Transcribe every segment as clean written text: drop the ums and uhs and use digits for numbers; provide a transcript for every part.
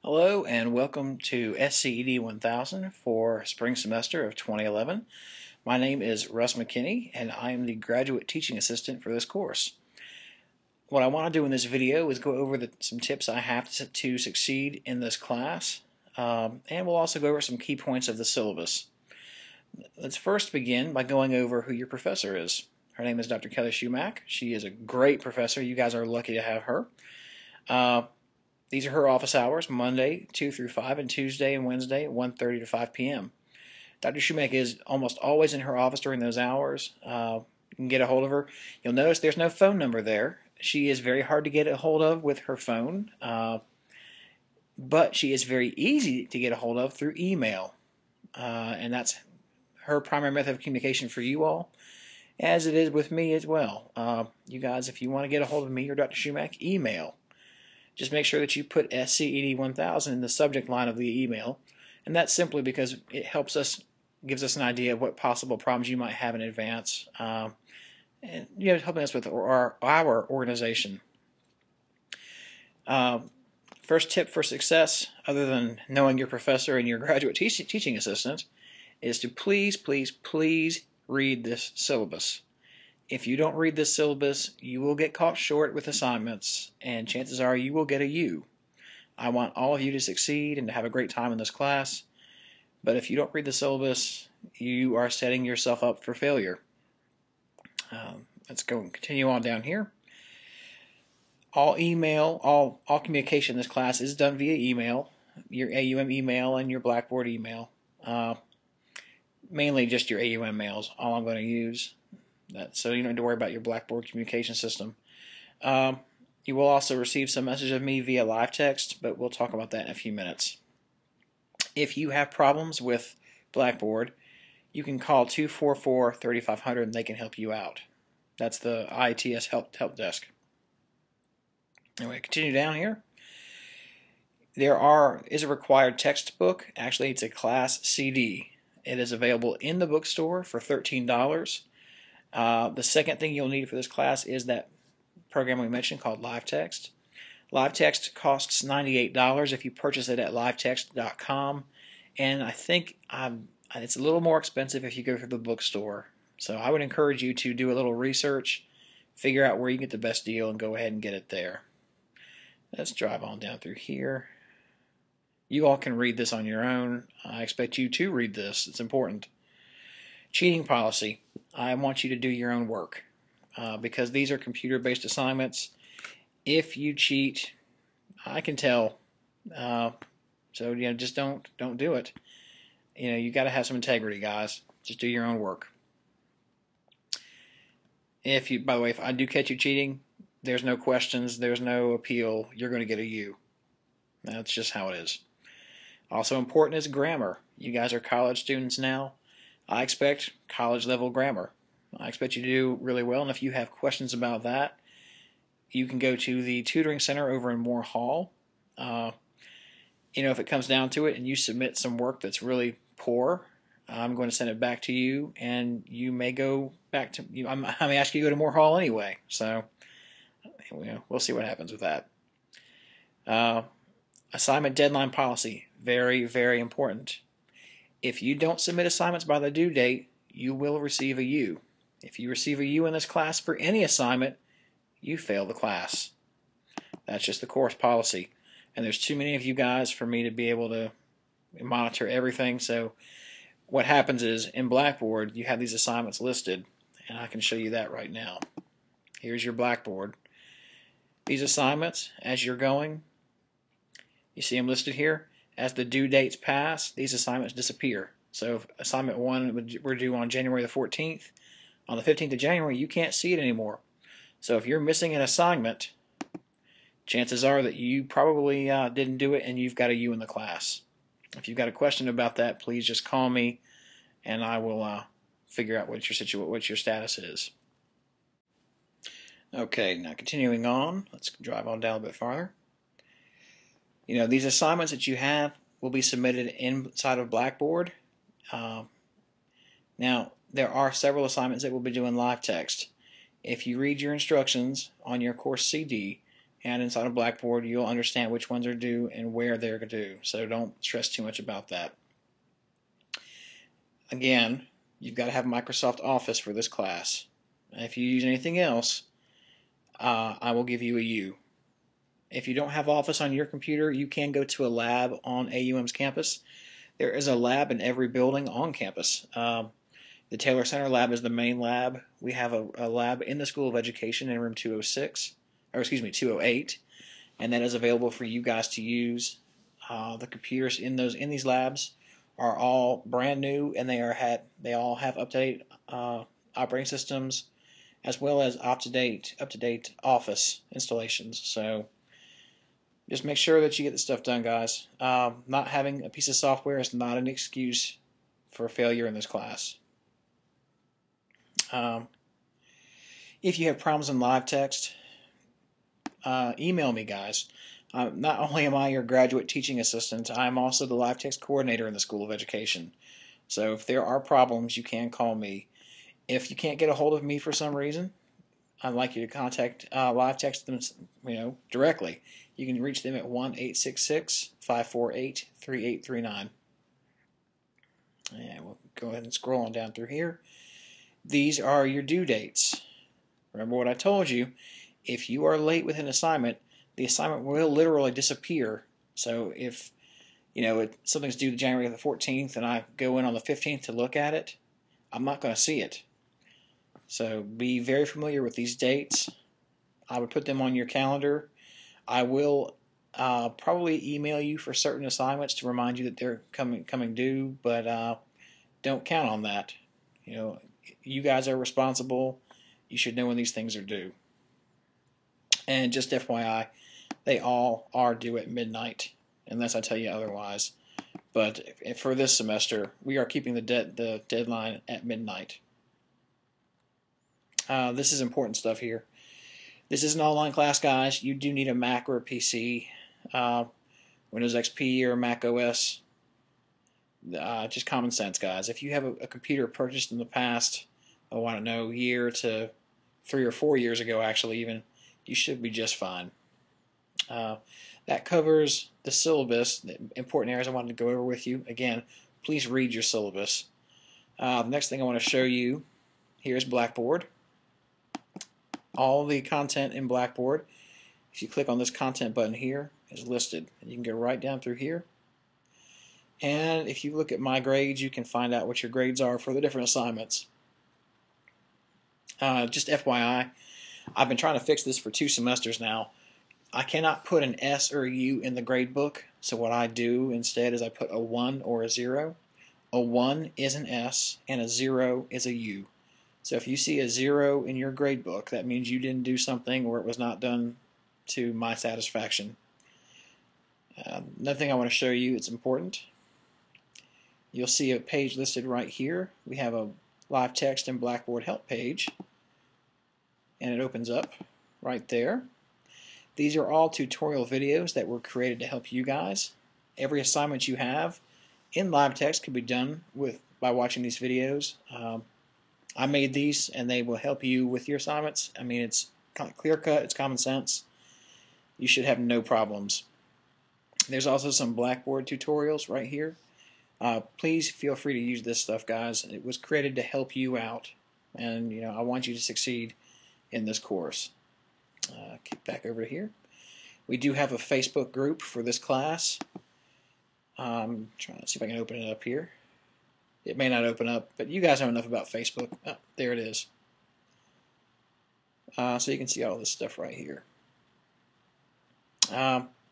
Hello and welcome to Sced 1000 for spring semester of 2011. My name is Russ McKinney and I am the graduate teaching assistant for this course. What I want to do in this video is go over some tips I have to succeed in this class, and we'll also go over some key points of the syllabus. Let's first begin by going over who your professor is. Her name is Dr. Kelly Schumack. She is a great professor. You guys are lucky to have her. These are her office hours, Monday 2 through 5 and Tuesday and Wednesday 1:30 to 5 p.m. Dr. Schumack is almost always in her office during those hours. You can get a hold of her. You'll notice there's no phone number there. She is very hard to get a hold of with her phone, but she is very easy to get a hold of through email. And that's her primary method of communication for you all, as it is with me as well. You guys, if you want to get a hold of me or Dr. Schumack, email. Just make sure that you put Sced 1000 in the subject line of the email, and that's simply because it helps us, gives us an idea of what possible problems you might have in advance, and helping us with our organization. First tip for success, other than knowing your professor and your graduate teaching assistant, is to please read this syllabus. If you don't read this syllabus, you will get caught short with assignments, and chances are you will get a U. I want all of you to succeed and to have a great time in this class, but if you don't read the syllabus, you are setting yourself up for failure. Let's go and continue on down here. All communication in this class is done via email, your AUM email and your Blackboard email. Mainly just your AUM mails, all I'm going to use. So you don't have to worry about your Blackboard communication system. You will also receive some message of me via live text, but we'll talk about that in a few minutes. If you have problems with Blackboard, you can call 244-3500 and they can help you out. That's the ITS help desk. Anyway, continue down here. There is a required textbook. Actually, it's a class CD. It is available in the bookstore for $13. The second thing you'll need for this class is that program we mentioned called LiveText. LiveText costs $98 if you purchase it at livetext.com, and I think it's a little more expensive if you go through the bookstore. So I would encourage you to do a little research, figure out where you can get the best deal, and go ahead and get it there. Let's drive on down through here. You all can read this on your own. I expect you to read this. It's important. Cheating policy. I want you to do your own work because these are computer-based assignments. If you cheat, I can tell. So just don't do it. You got to have some integrity, guys. Just do your own work. By the way, if I do catch you cheating, there's no questions, there's no appeal. You're going to get a U. That's just how it is. Also important is grammar. You guys are college students now. I expect college level grammar. I expect you to do really well, and if you have questions about that, you can go to the tutoring center over in Moore Hall. If it comes down to it and you submit some work that's really poor, I'm going to send it back to you, and you may go back to I may ask you to go to Moore Hall anyway. So we'll see what happens with that. Assignment deadline policy, very important. If you don't submit assignments by the due date, you will receive a U. If you receive a U in this class for any assignment, you fail the class. That's just the course policy. And there's too many of you guys for me to be able to monitor everything. So what happens is in Blackboard, you have these assignments listed, and I can show you that right now. Here's your Blackboard. These assignments, as you're going, you see them listed here. As the due dates pass, these assignments disappear. So if assignment 1 we're due on January the 14th, on the 15th of January, you can't see it anymore. So if you're missing an assignment, chances are that you probably didn't do it and you've got a U in the class. If you've got a question about that, please just call me and I will figure out what your status is. Okay, now continuing on, let's drive on down a bit farther. These assignments that you have will be submitted inside of Blackboard. Now, there are several assignments that we'll be doing live text. If you read your instructions on your course CD, and inside of Blackboard you'll understand which ones are due and where they're due, so don't stress too much about that. Again, you've got to have Microsoft Office for this class. If you use anything else, I will give you a U. If you don't have Office on your computer, you can go to a lab on AUM's campus. There is a lab in every building on campus. The Taylor Center lab is the main lab. We have a lab in the School of Education in room 206, or excuse me, 208, and that is available for you guys to use. The computers in these labs are all brand new, and they all have up-to-date operating systems, as well as up-to-date Office installations. So just make sure that you get the stuff done, guys. Not having a piece of software is not an excuse for failure in this class. If you have problems in live text, email me, guys. Not only am I your graduate teaching assistant, I'm also the live text coordinator in the School of Education. So if there are problems, you can call me. If you can't get a hold of me for some reason, I'd like you to contact live text them, directly. You can reach them at 1-866-548-3839. And we'll go ahead and scroll on down through here. These are your due dates. Remember what I told you. If you are late with an assignment, the assignment will literally disappear. So if something's due January the 14th and I go in on the 15th to look at it, I'm not going to see it. So be very familiar with these dates. I would put them on your calendar. I will probably email you for certain assignments to remind you that they're coming due, but don't count on that. You guys are responsible. You should know when these things are due. And just FYI, they all are due at midnight, unless I tell you otherwise. But for this semester, we are keeping the deadline at midnight. This is important stuff here. This is an online class, guys. You do need a Mac or a PC, Windows XP or Mac OS. Just common sense, guys. If you have a computer purchased in the past, I don't know, year to 3 or 4 years ago, actually even, you should be just fine. That covers the syllabus, the important areas I wanted to go over with you. Again, please read your syllabus. The next thing I want to show you here is Blackboard. All the content in Blackboard, if you click on this content button here, is listed. And you can go right down through here. And if you look at my grades, you can find out what your grades are for the different assignments. Just FYI, I've been trying to fix this for 2 semesters now. I cannot put an S or a U in the grade book, so what I do instead is I put a 1 or a 0. A 1 is an S, and a 0 is a U. So if you see a 0 in your grade book, that means you didn't do something or it was not done to my satisfaction. Another thing I want to show you, it's important. You'll see a page listed right here. We have a live text and Blackboard help page, and it opens up right there. These are all tutorial videos that were created to help you guys. Every assignment you have in live text can be done by watching these videos. I made these, and they will help you with your assignments. I mean, it's clear cut, it's common sense. You should have no problems. There's also some Blackboard tutorials right here. Please feel free to use this stuff, guys. It was created to help you out, and I want you to succeed in this course. Kick back over here. We do have a Facebook group for this class. Trying to see if I can open it up here. It may not open up, but you guys know enough about Facebook. Oh, there it is. So you can see all this stuff right here.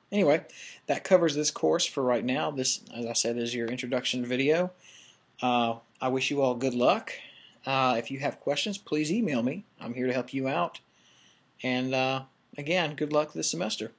Anyway, that covers this course for right now. This, as I said, is your introduction video. I wish you all good luck. If you have questions, please email me. I'm here to help you out. And again, good luck this semester.